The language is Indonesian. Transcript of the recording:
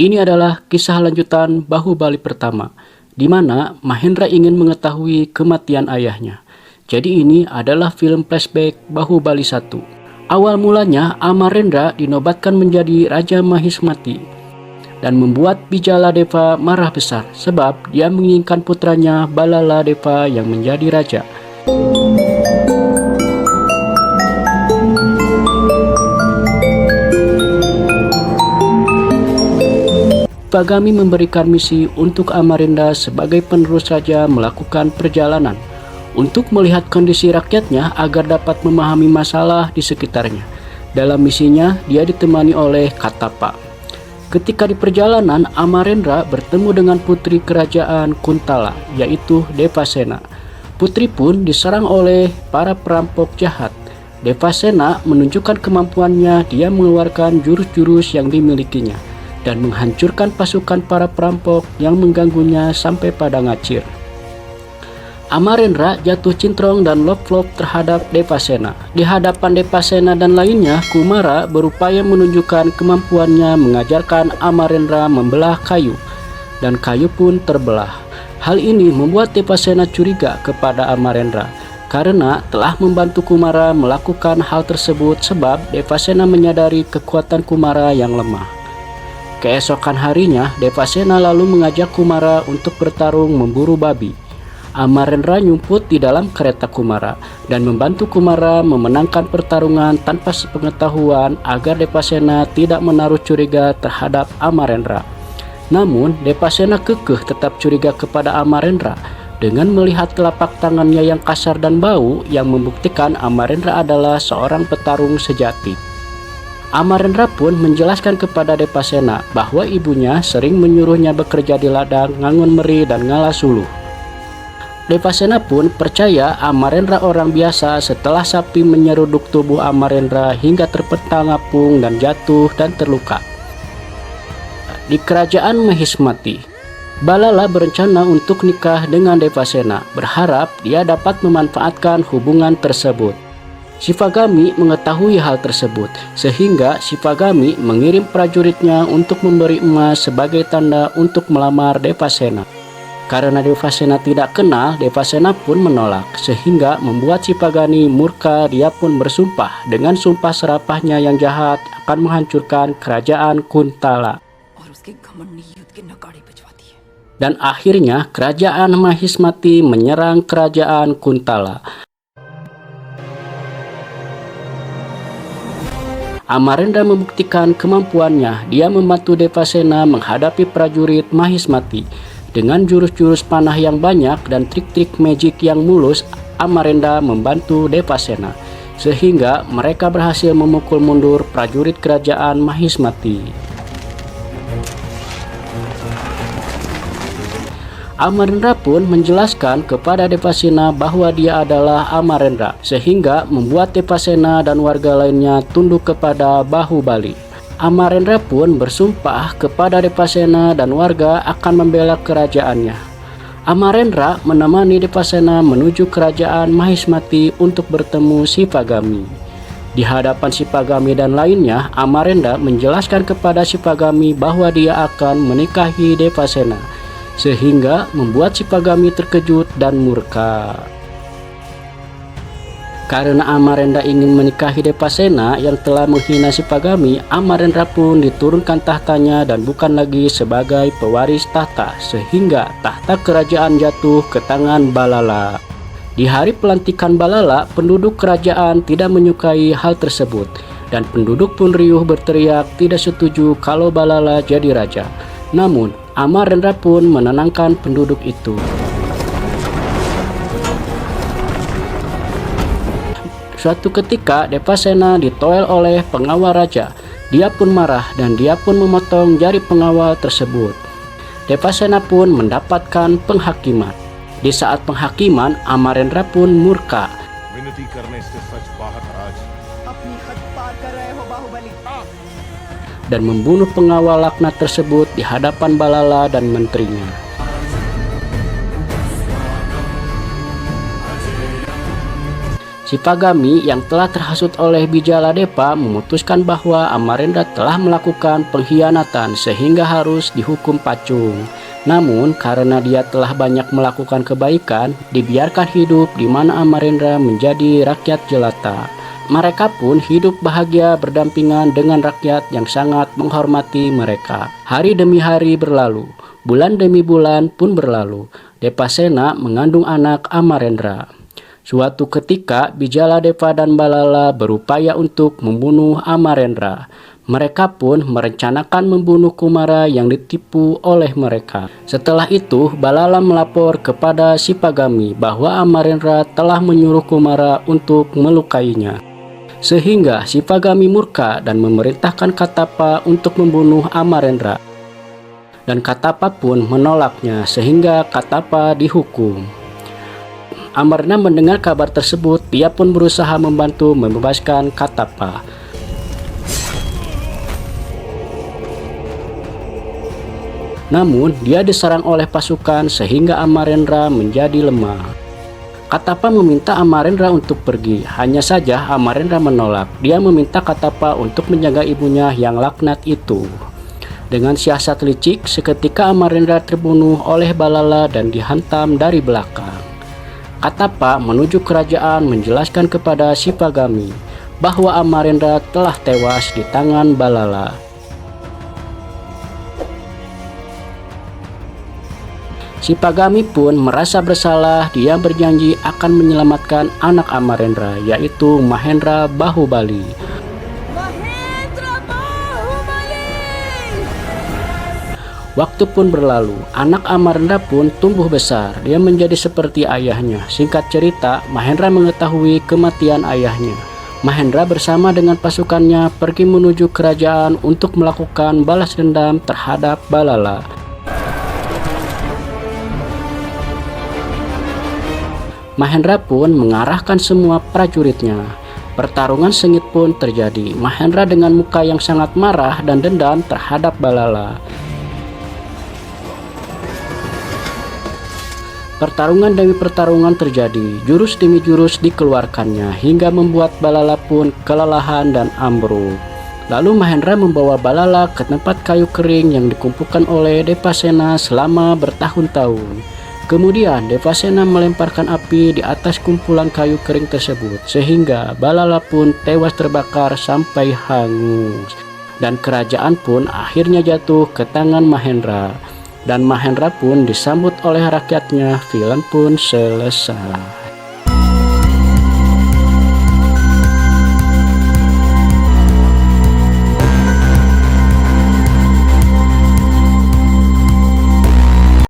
Ini adalah kisah lanjutan Bahubali pertama, di mana Mahendra ingin mengetahui kematian ayahnya. Jadi ini adalah film flashback Bahubali 1. Awal mulanya Amarendra dinobatkan menjadi Raja Mahismati dan membuat Bijaladeva marah besar sebab dia menginginkan putranya Balaladeva yang menjadi raja. Sipagami memberikan misi untuk Amarendra sebagai penerus raja melakukan perjalanan untuk melihat kondisi rakyatnya agar dapat memahami masalah di sekitarnya. Dalam misinya, dia ditemani oleh Katapa. Ketika di perjalanan, Amarendra bertemu dengan putri kerajaan Kuntala, yaitu Devasena. Putri pun diserang oleh para perampok jahat. Devasena menunjukkan kemampuannya, dia mengeluarkan jurus-jurus yang dimilikinya dan menghancurkan pasukan para perampok yang mengganggunya sampai pada ngacir. Amarendra jatuh cintrong dan love terhadap Devasena. Di hadapan Devasena dan lainnya, Kumara berupaya menunjukkan kemampuannya mengajarkan Amarendra membelah kayu, dan kayu pun terbelah. Hal ini membuat Devasena curiga kepada Amarendra karena telah membantu Kumara melakukan hal tersebut sebab Devasena menyadari kekuatan Kumara yang lemah. Keesokan harinya, Devasena lalu mengajak Kumara untuk bertarung memburu babi. Amarendra nyumput di dalam kereta Kumara dan membantu Kumara memenangkan pertarungan tanpa sepengetahuan agar Devasena tidak menaruh curiga terhadap Amarendra. Namun, Devasena kekeh tetap curiga kepada Amarendra dengan melihat telapak tangannya yang kasar dan bau yang membuktikan Amarendra adalah seorang petarung sejati. Amarendra pun menjelaskan kepada Devasena bahwa ibunya sering menyuruhnya bekerja di ladang, ngangon meri, dan ngalah suluh. Devasena pun percaya Amarendra orang biasa setelah sapi menyeruduk tubuh Amarendra hingga terpentang apung dan jatuh dan terluka. Di kerajaan Mahismati, Balala berencana untuk nikah dengan Devasena, berharap dia dapat memanfaatkan hubungan tersebut. Sipagami mengetahui hal tersebut, sehingga Sipagami mengirim prajuritnya untuk memberi emas sebagai tanda untuk melamar Devasena. Karena Devasena tidak kenal, Devasena pun menolak, sehingga membuat Sipagami murka. Dia pun bersumpah dengan sumpah serapahnya yang jahat akan menghancurkan kerajaan Kuntala. Dan akhirnya kerajaan Mahismati menyerang kerajaan Kuntala. Amarendra membuktikan kemampuannya. Dia membantu Devasena menghadapi prajurit Mahismati. Dengan jurus-jurus panah yang banyak dan trik-trik magic yang mulus, Amarendra membantu Devasena, sehingga mereka berhasil memukul mundur prajurit kerajaan Mahismati. Amarendra pun menjelaskan kepada Devasena bahwa dia adalah Amarendra, sehingga membuat Devasena dan warga lainnya tunduk kepada Bahubali. Amarendra pun bersumpah kepada Devasena dan warga akan membela kerajaannya. Amarendra menemani Devasena menuju kerajaan Mahismati untuk bertemu Sipagami. Di hadapan Sipagami dan lainnya, Amarendra menjelaskan kepada Sipagami bahwa dia akan menikahi Devasena, sehingga membuat Sipagami terkejut dan murka. Karena Amarendra ingin menikahi Devasena yang telah menghina Sipagami, Amarendra pun diturunkan tahtanya dan bukan lagi sebagai pewaris tahta, sehingga tahta kerajaan jatuh ke tangan Balala. Di hari pelantikan Balala, penduduk kerajaan tidak menyukai hal tersebut, dan penduduk pun riuh berteriak tidak setuju kalau Balala jadi raja. Namun, Amarendra pun menenangkan penduduk itu. Suatu ketika Devasena ditoel oleh pengawal raja. Dia pun marah dan dia pun memotong jari pengawal tersebut. Devasena pun mendapatkan penghakiman. Di saat penghakiman, Amarendra pun murka. Dan membunuh pengawal laknat tersebut di hadapan Balala dan menterinya. Sipagami yang telah terhasut oleh Bijaladepa memutuskan bahwa Amarendra telah melakukan pengkhianatan sehingga harus dihukum pacung. Namun karena dia telah banyak melakukan kebaikan, dibiarkan hidup di mana Amarendra menjadi rakyat jelata. Mereka pun hidup bahagia berdampingan dengan rakyat yang sangat menghormati mereka. Hari demi hari berlalu, bulan demi bulan pun berlalu. Depasena mengandung anak Amarendra. Suatu ketika Bijaladepa dan Balala berupaya untuk membunuh Amarendra. Mereka pun merencanakan membunuh Kumara yang ditipu oleh mereka. Setelah itu Balala melapor kepada Sipagami bahwa Amarendra telah menyuruh Kumara untuk melukainya. Sehingga Sipagami murka dan memerintahkan Katapa untuk membunuh Amarendra. Dan Katapa pun menolaknya sehingga Katapa dihukum. Amarna mendengar kabar tersebut, dia pun berusaha membantu membebaskan Katapa. Namun dia diserang oleh pasukan sehingga Amarendra menjadi lemah. Katapa meminta Amarendra untuk pergi, hanya saja Amarendra menolak. Dia meminta Katapa untuk menjaga ibunya yang laknat itu. Dengan siasat licik, seketika Amarendra terbunuh oleh Balala dan dihantam dari belakang. Katapa menuju kerajaan menjelaskan kepada Sipagami bahwa Amarendra telah tewas di tangan Balala. Sipagami pun merasa bersalah. Dia berjanji akan menyelamatkan anak Amarendra, yaitu Mahendra Bahubali. Waktu pun berlalu, anak Amarendra pun tumbuh besar. Dia menjadi seperti ayahnya. Singkat cerita, Mahendra mengetahui kematian ayahnya. Mahendra bersama dengan pasukannya pergi menuju kerajaan untuk melakukan balas dendam terhadap Balala. Mahendra pun mengarahkan semua prajuritnya. Pertarungan sengit pun terjadi. Mahendra dengan muka yang sangat marah dan dendam terhadap Balala. Pertarungan demi pertarungan terjadi, jurus demi jurus dikeluarkannya hingga membuat Balala pun kelelahan dan ambruk. Lalu Mahendra membawa Balala ke tempat kayu kering yang dikumpulkan oleh Depasena selama bertahun-tahun. Kemudian Devasena melemparkan api di atas kumpulan kayu kering tersebut sehingga Balala pun tewas terbakar sampai hangus. Dan kerajaan pun akhirnya jatuh ke tangan Mahendra. Dan Mahendra pun disambut oleh rakyatnya. Film pun selesai.